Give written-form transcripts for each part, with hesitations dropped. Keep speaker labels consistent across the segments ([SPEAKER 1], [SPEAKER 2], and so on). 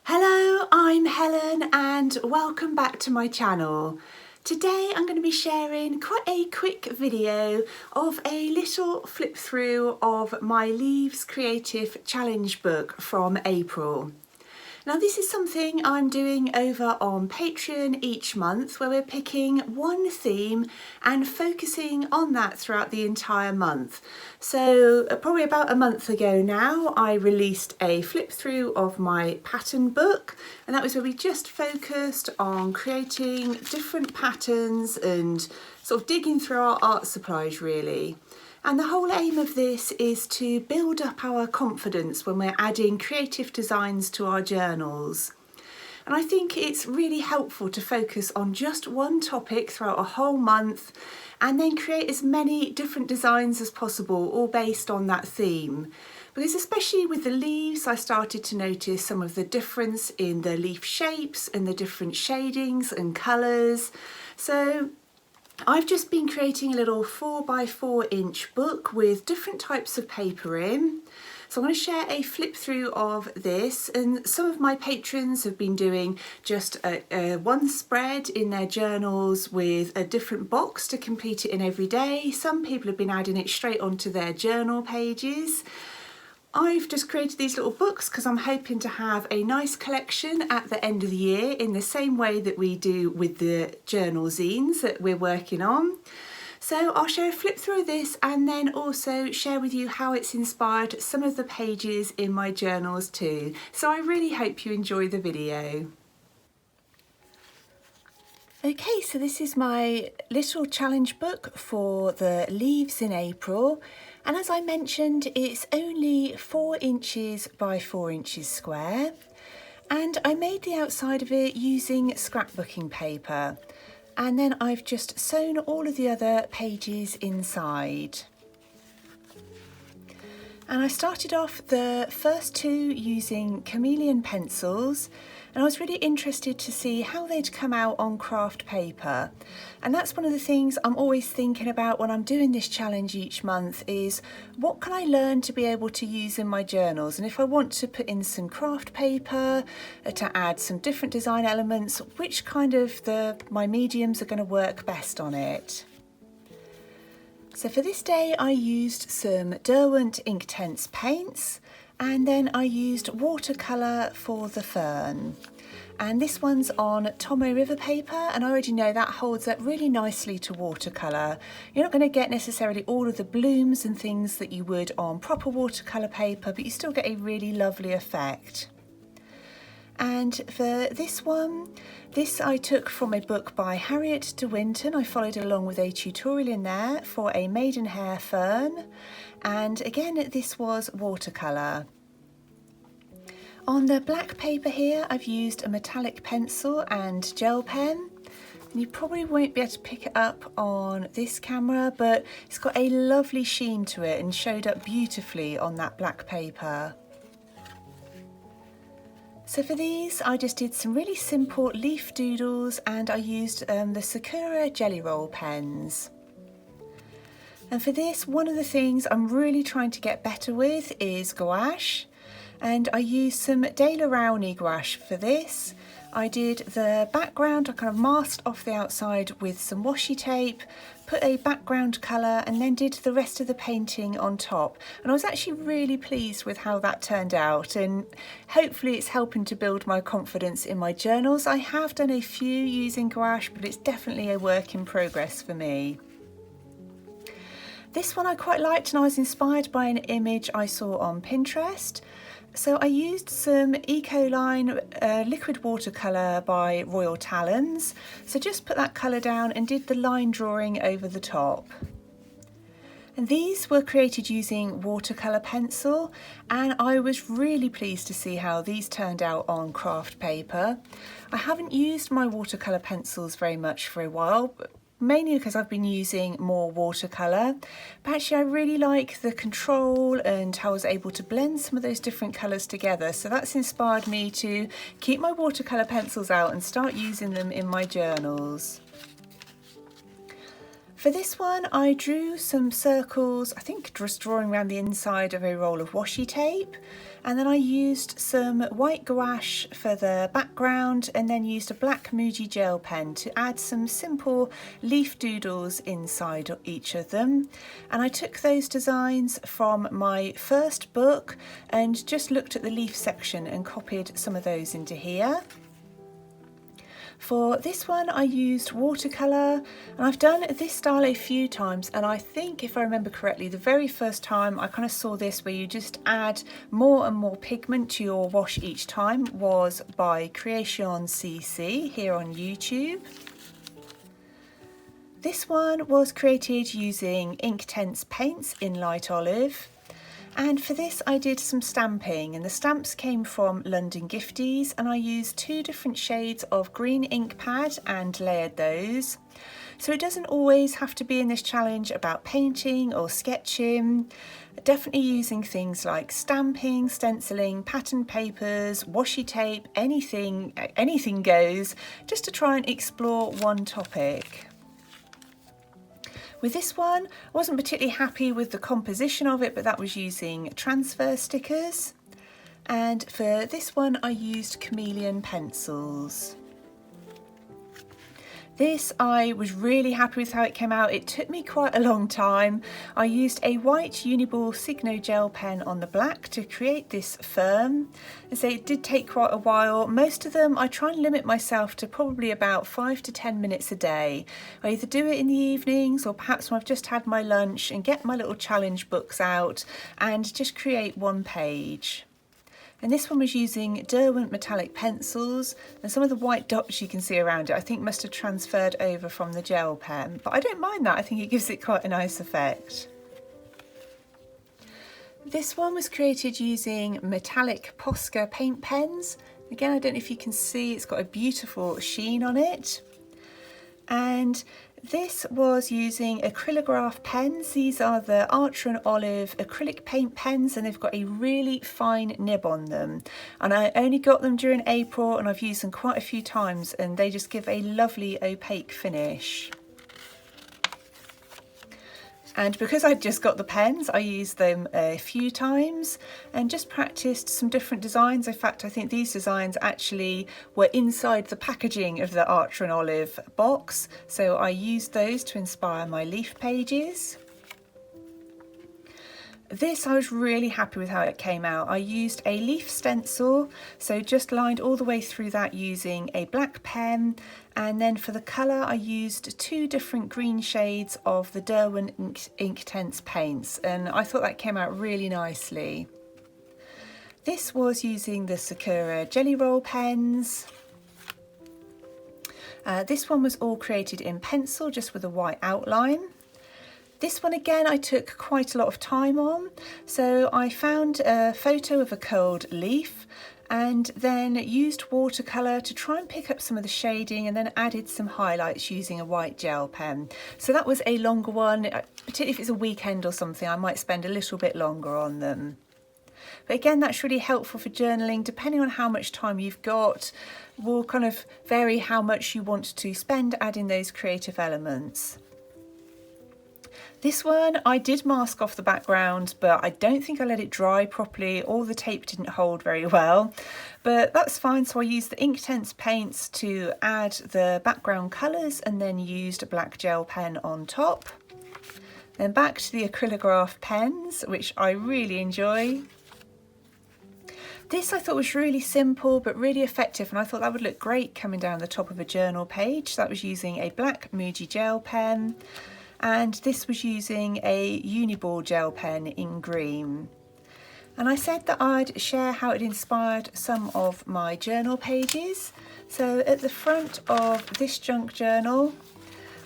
[SPEAKER 1] Hello, I'm Helen and welcome back to my channel. Today I'm going to be sharing quite a quick video of a little flip through of my Leaves Creative Challenge book from April. Now this is something I'm doing over on Patreon each month where we're picking one theme and focusing on that throughout the entire month. So probably about a month ago now I released a flip through of my pattern book, and that was where we just focused on creating different patterns and sort of digging through our art supplies really. And the whole aim of this is to build up our confidence when we're adding creative designs to our journals. And I think it's really helpful to focus on just one topic throughout a whole month and then create as many different designs as possible, all based on that theme. Because especially with the leaves, I started to notice some of the difference in the leaf shapes and the different shadings and colours. So I've just been creating a little 4x4 inch book with different types of paper in. So I'm going to share a flip through of this, and some of my patrons have been doing just one spread in their journals with a different box to complete it in every day. Some people have been adding it straight onto their journal pages. I've just created these little books because I'm hoping to have a nice collection at the end of the year in the same way that we do with the journal zines that we're working on. So I'll share a flip through of this and then also share with you how it's inspired some of the pages in my journals too. So I really hope you enjoy the video. Okay, so this is my little challenge book for the Leaves in April, and as I mentioned it's only 4 inches by 4 inches square, and I made the outside of it using scrapbooking paper, and then I've just sewn all of the other pages inside. And I started off the first two using chameleon pencils, and I was really interested to see how they'd come out on craft paper. And that's one of the things I'm always thinking about when I'm doing this challenge each month, is what can I learn to be able to use in my journals? And if I want to put in some craft paper to add some different design elements, which kind of my mediums are going to work best on it. So for this day I used some Derwent Inktense paints, and then I used watercolour for the fern. And this one's on Tomoe River paper, and I already know that holds up really nicely to watercolour. You're not going to get necessarily all of the blooms and things that you would on proper watercolour paper, but you still get a really lovely effect. And for this one, this I took from a book by Harriet de Winton. I followed along with a tutorial in there for a maidenhair fern, and again this was watercolour. On the black paper here I've used a metallic pencil and gel pen. You probably won't be able to pick it up on this camera, but it's got a lovely sheen to it and showed up beautifully on that black paper. So for these I just did some really simple leaf doodles, and I used the Sakura Jelly Roll pens. And for this, one of the things I'm really trying to get better with is gouache, and I used some Daler Rowney gouache for this. I did the background, I kind of masked off the outside with some washi tape, put a background colour, and then did the rest of the painting on top. And I was actually really pleased with how that turned out, and hopefully it's helping to build my confidence in my journals. I have done a few using gouache, but it's definitely a work in progress for me. This one I quite liked, and I was inspired by an image I saw on Pinterest. So I used some Ecoline liquid watercolour by Royal Talons. So just put that colour down and did the line drawing over the top. And these were created using watercolour pencil, and I was really pleased to see how these turned out on craft paper. I haven't used my watercolour pencils very much for a while, mainly because I've been using more watercolour, but actually I really like the control and how I was able to blend some of those different colours together, so that's inspired me to keep my watercolour pencils out and start using them in my journals. For this one, I drew some circles, I think just drawing around the inside of a roll of washi tape. And then I used some white gouache for the background and then used a black Muji gel pen to add some simple leaf doodles inside each of them. And I took those designs from my first book and just looked at the leaf section and copied some of those into here. For this one I used watercolour, and I've done this style a few times, and I think if I remember correctly the very first time I kind of saw this where you just add more and more pigment to your wash each time was by Creation CC here on YouTube. This one was created using Inktense paints in light olive. And for this I did some stamping, and the stamps came from London Gifties, and I used 2 different shades of green ink pad and layered those. So it doesn't always have to be in this challenge about painting or sketching. Definitely using things like stamping, stenciling, pattern papers, washi tape, anything goes, just to try and explore one topic. With this one, I wasn't particularly happy with the composition of it, but that was using transfer stickers. And for this one, I used chameleon pencils. This, I was really happy with how it came out. It took me quite a long time. I used a white Uniball Signo gel pen on the black to create this firm. And so it did take quite a while. Most of them, I try and limit myself to probably about 5 to 10 minutes a day. I either do it in the evenings or perhaps when I've just had my lunch and get my little challenge books out and just create one page. And this one was using Derwent metallic pencils, and some of the white dots you can see around it I think must have transferred over from the gel pen, but I don't mind that. I think it gives it quite a nice effect. This one was created using metallic Posca paint pens. Again, I don't know if you can see, it's got a beautiful sheen on it. And this was using acrylograph pens. These are the Archer & Olive acrylic paint pens, and they've got a really fine nib on them. And I only got them during April, and I've used them quite a few times, and they just give a lovely opaque finish. And because I'd just got the pens, I used them a few times and just practiced some different designs. In fact, I think these designs actually were inside the packaging of the Archer & Olive box, so I used those to inspire my leaf pages. This, I was really happy with how it came out. I used a leaf stencil, so just lined all the way through that using a black pen, and then for the colour I used 2 different green shades of the Derwent Inktense paints, and I thought that came out really nicely. This was using the Sakura Jelly Roll pens. This one was all created in pencil, just with a white outline. This one again I took quite a lot of time on, so I found a photo of a curled leaf and then used watercolour to try and pick up some of the shading, and then added some highlights using a white gel pen. So that was a longer one, particularly if it's a weekend or something, I might spend a little bit longer on them. But again, that's really helpful for journaling. Depending on how much time you've got, will kind of vary how much you want to spend adding those creative elements. This one, I did mask off the background, but I don't think I let it dry properly, or the tape didn't hold very well, but that's fine. So I used the Inktense paints to add the background colours and then used a black gel pen on top. Then back to the acrylograph pens, which I really enjoy. This I thought was really simple but really effective, and I thought that would look great coming down the top of a journal page. So that was using a black Muji gel pen. And this was using a Uniball gel pen in green. And I said that I'd share how it inspired some of my journal pages. So at the front of this junk journal,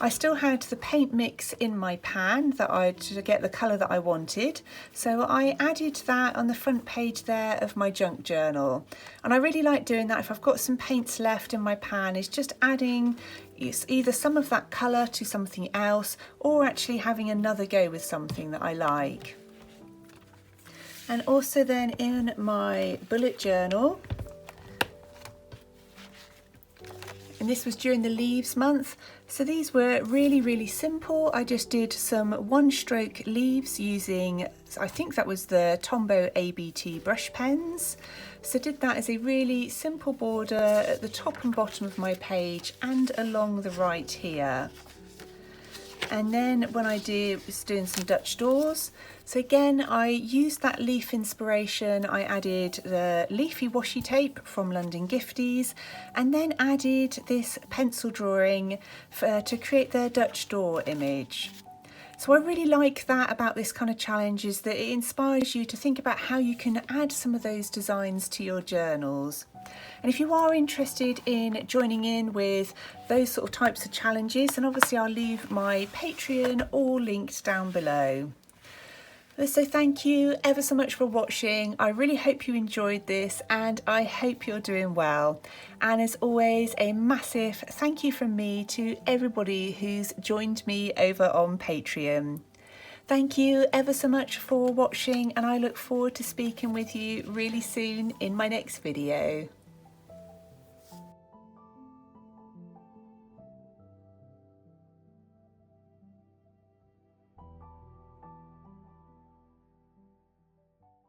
[SPEAKER 1] I still had the paint mix in my pan to get the colour that I wanted. So I added that on the front page there of my junk journal. And I really like doing that if I've got some paints left in my pan, is just adding either some of that colour to something else, or actually having another go with something that I like. And also then in my bullet journal, and this was during the leaves month. So these were really simple. I just did some one stroke leaves using, I think that was the Tombow ABT brush pens. So did that as a really simple border at the top and bottom of my page and along the right here. And then when I was doing some Dutch doors, so again I used that leaf inspiration. I added the leafy washi tape from London Gifties and then added this pencil drawing to create the Dutch door image. So I really like that about this kind of challenge, is that it inspires you to think about how you can add some of those designs to your journals. And if you are interested in joining in with those sort of types of challenges, then obviously I'll leave my Patreon all linked down below. So thank you ever so much for watching. I really hope you enjoyed this and I hope you're doing well. And as always, a massive thank you from me to everybody who's joined me over on Patreon. Thank you ever so much for watching, and I look forward to speaking with you really soon in my next video.